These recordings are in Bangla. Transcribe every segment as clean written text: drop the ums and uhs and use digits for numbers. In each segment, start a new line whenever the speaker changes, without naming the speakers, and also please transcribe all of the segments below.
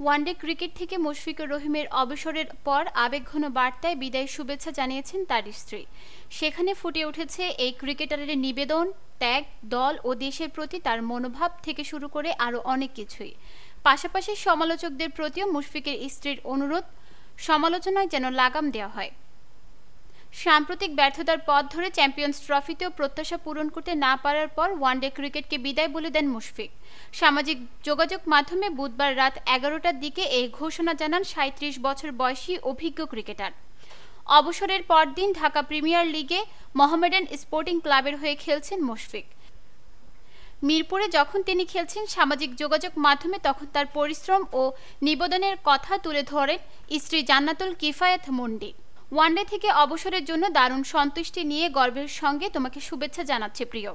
ওয়ানডে ক্রিকেট থেকে মুশফিকুর রহিমের অবসরের পর আবেগঘন বার্তায় বিদায় শুভেচ্ছা জানিয়েছেন তার স্ত্রী। সেখানে ফুটে উঠেছে এই ক্রিকেটারের নিবেদন, ত্যাগ, দল ও দেশের প্রতি তার মনোভাব থেকে শুরু করে আরও অনেক কিছুই। পাশাপাশি সমালোচকদের প্রতিও মুশফিকের স্ত্রীর অনুরোধ, সমালোচনায় যেন লাগাম দেওয়া হয়। সাম্প্রতিক ব্যর্থতার পথ ধরে চ্যাম্পিয়ন্স ট্রফিতেও প্রত্যাশা পূরণ করতে না পারার পর ওয়ানডে ক্রিকেটকে বিদায় বলে দেন মুশফিক। সামাজিক যোগাযোগ মাধ্যমে বুধবার রাত 11টার দিকে এই ঘোষণা জানান 37 বছর বয়সী অভিজ্ঞ ক্রিকেটার। অবসরের পরদিন ঢাকা প্রিমিয়ার লিগে মোহামেডান স্পোর্টিং ক্লাবের হয়ে খেলছেন মুশফিক। মিরপুরে যখন তিনি খেলছেন সামাজিক যোগাযোগ মাধ্যমে তখন তার পরিশ্রম ও নিবেদনের কথা তুলে ধরেন স্ত্রী জান্নাতুল কিফায়েত মন্ডি। ওয়ানডে থেকে অবসরের জন্য দারুণ সন্তুষ্টি নিয়ে গর্বের সঙ্গে তোমাকে শুভেচ্ছা জানাচ্ছে প্রিয়।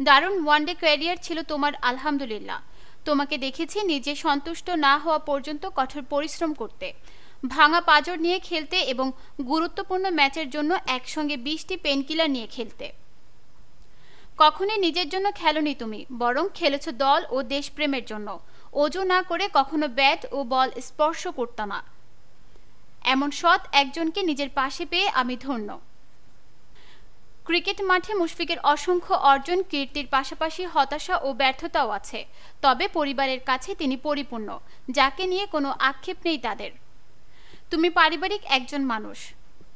দারুণ ওয়ানডে ক্যারিয়ার ছিল তোমার, আলহামদুলিল্লাহ। তোমাকে দেখেছি নিজে সন্তুষ্ট না হওয়া পর্যন্ত কঠোর পরিশ্রম করতে, ভাঙা পাঁজর নিয়ে খেলতে এবং গুরুত্বপূর্ণ ম্যাচের জন্য একসঙ্গে 20টি পেনকিলার নিয়ে খেলতে। কখনোই নিজের জন্য খেলোনি তুমি, বরং খেলেছ দল ও দেশপ্রেমের জন্য। অজু না করে কখনো ব্যাট ও বল স্পর্শ করতে না। এমন সৎ একজনকে নিজের পাশে পেয়ে আমি ধন্য। ক্রিকেট মাঠে মুশফিকের অসংখ্য অর্জন, কীর্তির পাশাপাশি হতাশা ও ব্যর্থতাও আছে। তবে পরিবারের কাছে তিনি পরিপূর্ণ, যাকে নিয়ে কোনো আক্ষেপ নেই তাদের। তুমি পারিবারিক একজন মানুষ।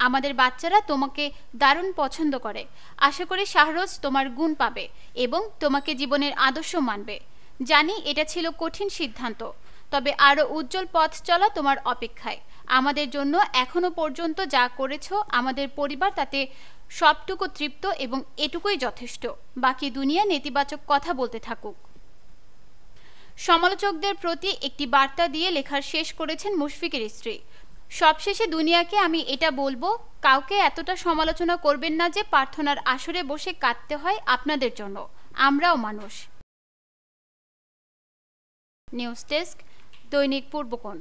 আমাদের বাচ্চারা তোমাকে দারুণ পছন্দ করে। আশা করি শাহরোজ তোমার গুণ পাবে এবং তোমাকে জীবনের আদর্শ মানবে। জানি এটা ছিল কঠিন সিদ্ধান্ত, তবে আরও উজ্জ্বল পথ চলা তোমার অপেক্ষায়। আমাদের জন্য এখনো পর্যন্ত যা করেছো, আমাদের পরিবার তাতে সবটুকু তৃপ্ত এবং এটুকুই যথেষ্ট। বাকি দুনিয়া নেতিবাচক কথা বলতে থাকুক। সমালোচকদের প্রতি একটি বার্তা দিয়ে লেখা শেষ করেছেন মুশফিকের স্ত্রী। সবশেষে দুনিয়াকে আমি এটা বলবো, কাউকে এতটা সমালোচনা করবেন না যে প্রার্থনার আসরে বসে কাঁদতে হয় আপনাদের জন্য। আমরাও মানুষ। নিউজ ডেস্ক, দৈনিক পূর্বকোণ।